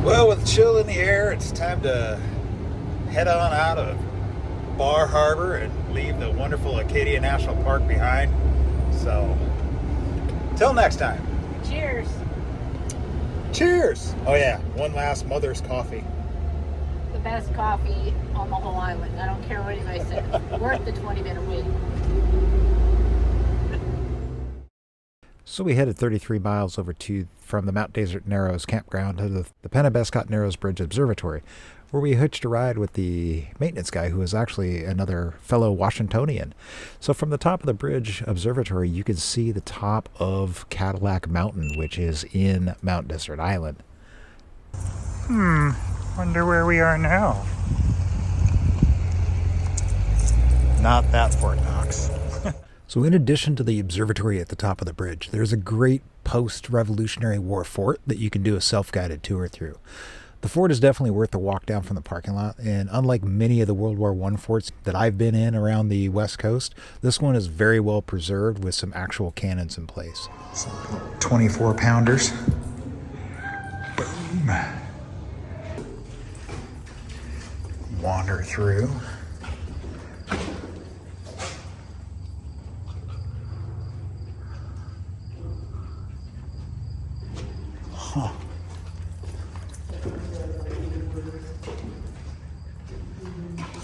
Well, with chill in the air, it's time to head on out of Bar Harbor and leave the wonderful Acadia National Park behind. So, till next time. Cheers. Cheers! Oh yeah, one last Mother's coffee. The best coffee on the whole island. I don't care what anybody says. Worth the 20-minute wait. So we headed 33 miles over from the Mount Desert Narrows campground to the Penobscot Narrows Bridge Observatory, where we hitched a ride with the maintenance guy who is actually another fellow Washingtonian. So from the top of the bridge observatory, you can see the top of Cadillac Mountain, which is in Mount Desert Island. Wonder where we are now. Not that Fort Knox. So in addition to the observatory at the top of the bridge, there's a great post-Revolutionary War fort that you can do a self-guided tour through. The fort is definitely worth the walk down from the parking lot, and unlike many of the World War I forts that I've been in around the West Coast, this one is very well preserved with some actual cannons in place. Some 24-pounders. Boom. Wander through. Huh.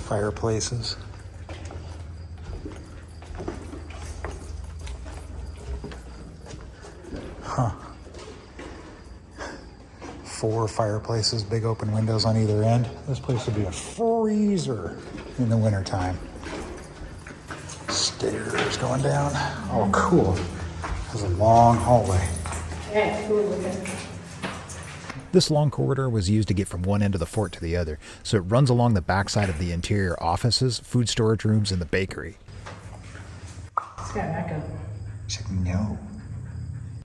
Fireplaces. Huh. 4 fireplaces, big open windows on either end. This place would be a freezer in the wintertime. Stairs going down. Oh, cool. There's a long hallway. Yeah, cool looking. This long corridor was used to get from one end of the fort to the other, so it runs along the backside of the interior offices, food storage rooms, and the bakery. It's got echo. No.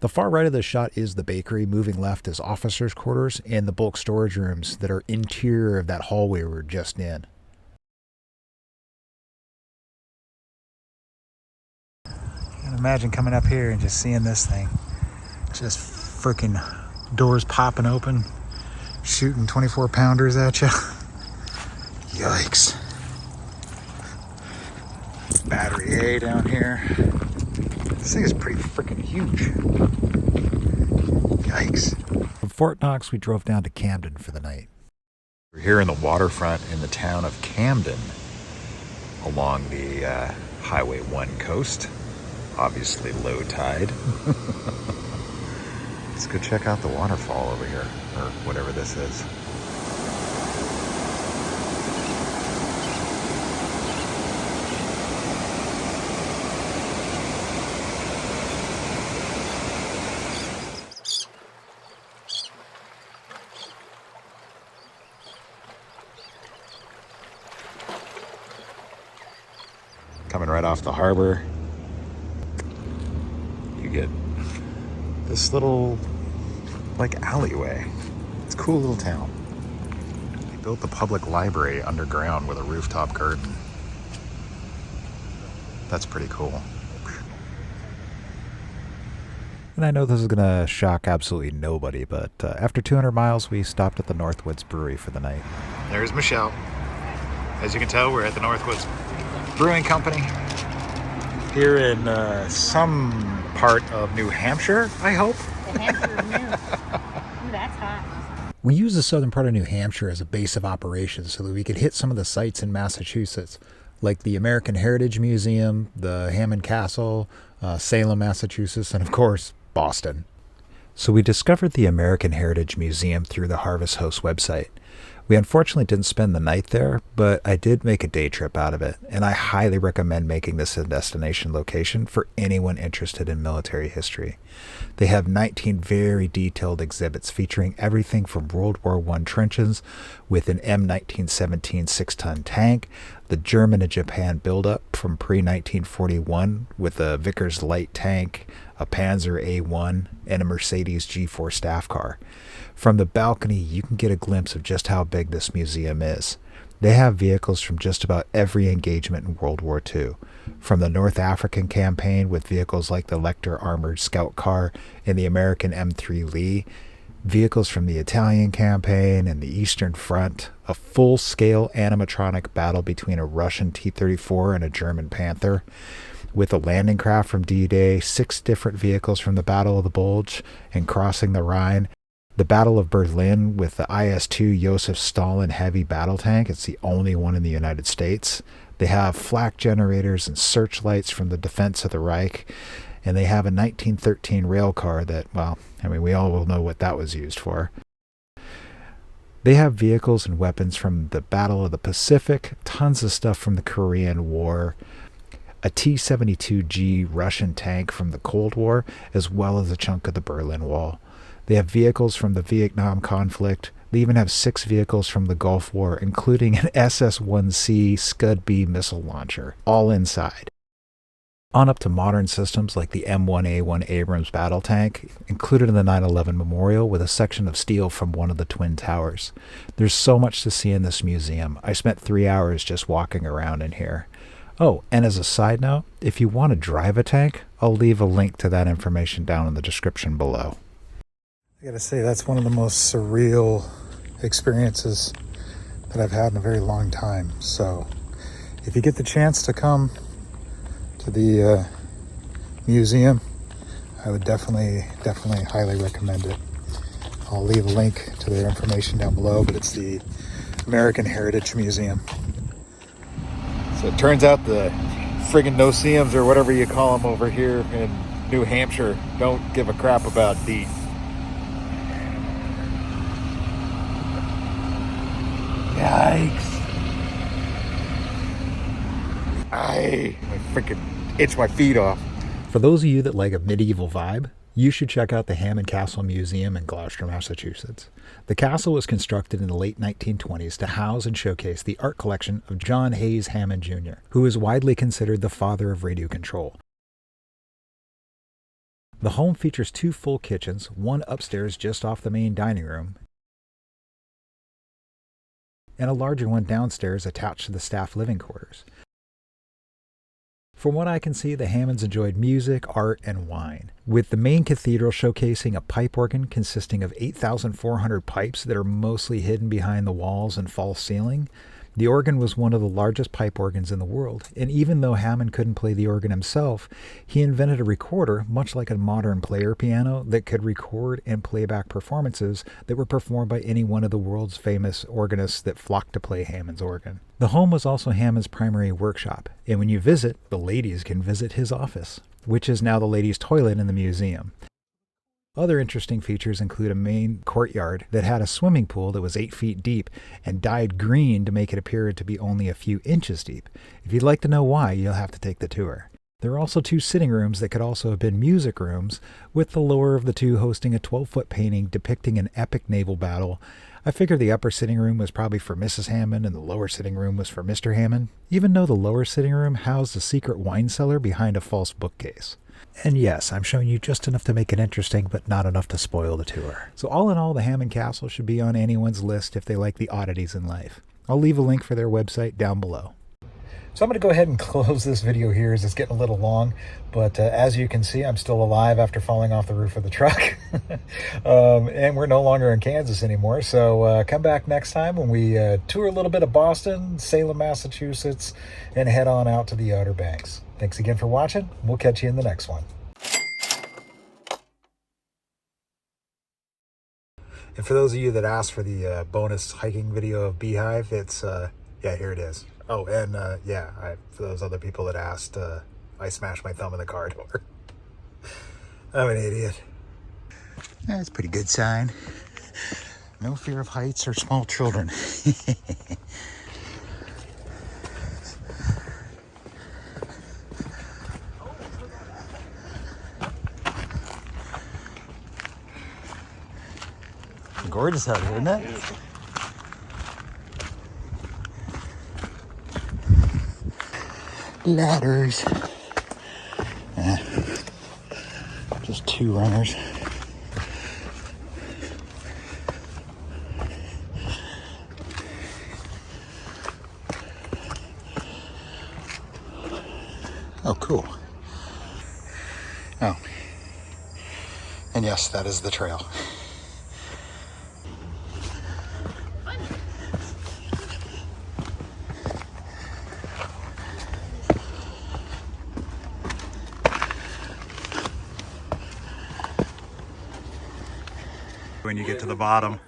The far right of the shot is the bakery, moving left is officers' quarters and the bulk storage rooms that are interior of that hallway we were just in. I can imagine coming up here and just seeing this thing. Just freaking doors popping open, shooting 24-pounders at you. Yikes. Battery A down here. This thing is pretty freaking huge. Yikes. From Fort Knox, we drove down to Camden for the night. We're here in the waterfront in the town of Camden, along the Highway 1 coast. Obviously low tide. Let's go check out the waterfall over here, or whatever this is. Coming right off the harbor, you get this little, like, alleyway. It's a cool little town. They built the public library underground with a rooftop garden. That's pretty cool. And I know this is going to shock absolutely nobody, but after 200 miles, we stopped at the Northwoods Brewery for the night. There's Michelle. As you can tell, we're at the Northwoods Brewing Company here in some part of New Hampshire, I hope. The Hampshire Mill. Ooh, that's hot. We used the southern part of New Hampshire as a base of operations so that we could hit some of the sites in Massachusetts, like the American Heritage Museum, the Hammond Castle, Salem, Massachusetts, and of course, Boston. So we discovered the American Heritage Museum through the Harvest Host website. We unfortunately didn't spend the night there, but I did make a day trip out of it, and I highly recommend making this a destination location for anyone interested in military history. They have 19 very detailed exhibits featuring everything from World War I trenches with an M1917 6-ton tank, the German and Japan buildup from pre-1941 with a Vickers light tank, a Panzer A1, and a Mercedes G4 staff car. From the balcony, you can get a glimpse of just how big this museum is. They have vehicles from just about every engagement in World War II, from the North African campaign with vehicles like the Lecter Armored Scout Car and the American M3 Lee, vehicles from the Italian campaign and the Eastern Front, a full-scale animatronic battle between a Russian T-34 and a German Panther, with a landing craft from D-Day, 6 different vehicles from the Battle of the Bulge and crossing the Rhine, the Battle of Berlin with the IS-2 Joseph Stalin heavy battle tank. It's the only one in the United States. They have flak generators and searchlights from the defense of the Reich, and they have a 1913 rail car that, well, I mean, we all will know what that was used for. They have vehicles and weapons from the Battle of the Pacific, tons of stuff from the Korean War, a T-72G Russian tank from the Cold War, as well as a chunk of the Berlin Wall. They have vehicles from the Vietnam conflict. They even have 6 vehicles from the Gulf War, including an SS-1C Scud-B missile launcher, all inside. On up to modern systems like the M1A1 Abrams battle tank, included in the 9/11 memorial with a section of steel from one of the Twin Towers. There's so much to see in this museum. I spent 3 hours just walking around in here. Oh, and as a side note, if you want to drive a tank, I'll leave a link to that information down in the description below. I gotta say, that's one of the most surreal experiences that I've had in a very long time. So if you get the chance to come to the museum, I would definitely highly recommend it. I'll leave a link to their information down below, but it's the American Heritage Museum. So it turns out the friggin' no-see-ums, or whatever you call them over here in New Hampshire, don't give a crap about DEET. Yikes. I freaking itch my feet off. For those of you that like a medieval vibe, you should check out the Hammond Castle Museum in Gloucester, Massachusetts. The castle was constructed in the late 1920s to house and showcase the art collection of John Hayes Hammond Jr., who is widely considered the father of radio control. The home features 2 full kitchens, one upstairs just off the main dining room, and a larger one downstairs attached to the staff living quarters. From what I can see, the Hammonds enjoyed music, art, and wine, with the main cathedral showcasing a pipe organ consisting of 8,400 pipes that are mostly hidden behind the walls and false ceiling. The organ was one of the largest pipe organs in the world, and even though Hammond couldn't play the organ himself, he invented a recorder, much like a modern player piano, that could record and play back performances that were performed by any one of the world's famous organists that flocked to play Hammond's organ. The home was also Hammond's primary workshop, and when you visit, the ladies can visit his office, which is now the ladies' toilet in the museum. Other interesting features include a main courtyard that had a swimming pool that was 8 feet deep and dyed green to make it appear to be only a few inches deep. If you'd like to know why, you'll have to take the tour. There are also 2 sitting rooms that could also have been music rooms, with the lower of the 2 hosting a 12-foot painting depicting an epic naval battle. I figured the upper sitting room was probably for Mrs. Hammond and the lower sitting room was for Mr. Hammond, even though the lower sitting room housed a secret wine cellar behind a false bookcase. And yes, I'm showing you just enough to make it interesting, but not enough to spoil the tour. So all in all, the Hammond Castle should be on anyone's list if they like the oddities in life. I'll leave a link for their website down below. So I'm going to go ahead and close this video here as it's getting a little long, but as you can see, I'm still alive after falling off the roof of the truck. And we're no longer in Kansas anymore, so come back next time when we tour a little bit of Boston, Salem, Massachusetts, and head on out to the Outer Banks. Thanks again for watching. We'll catch you in the next one. And for those of you that asked for the bonus hiking video of Beehive, it's, yeah, here it is. Oh, and for those other people that asked, I smashed my thumb in the car door. I'm an idiot. That's a pretty good sign. No fear of heights or small children. Gorgeous out here, isn't it? Ladders. Just 2 runners. Oh, cool. Oh. And yes, that is the trail. when you get to the bottom.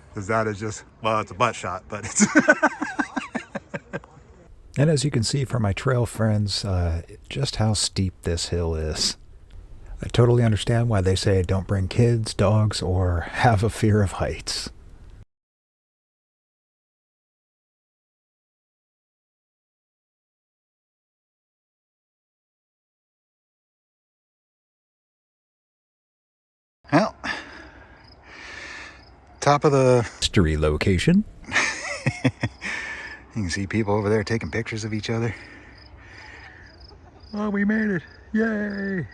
Because that is just, well, it's a butt shot, but it's... And as you can see from my trail friends, just how steep this hill is. I totally understand why they say don't bring kids, dogs, or have a fear of heights. Well, top of the Mystery location. You can see people over there taking pictures of each other. Oh, we made it. Yay!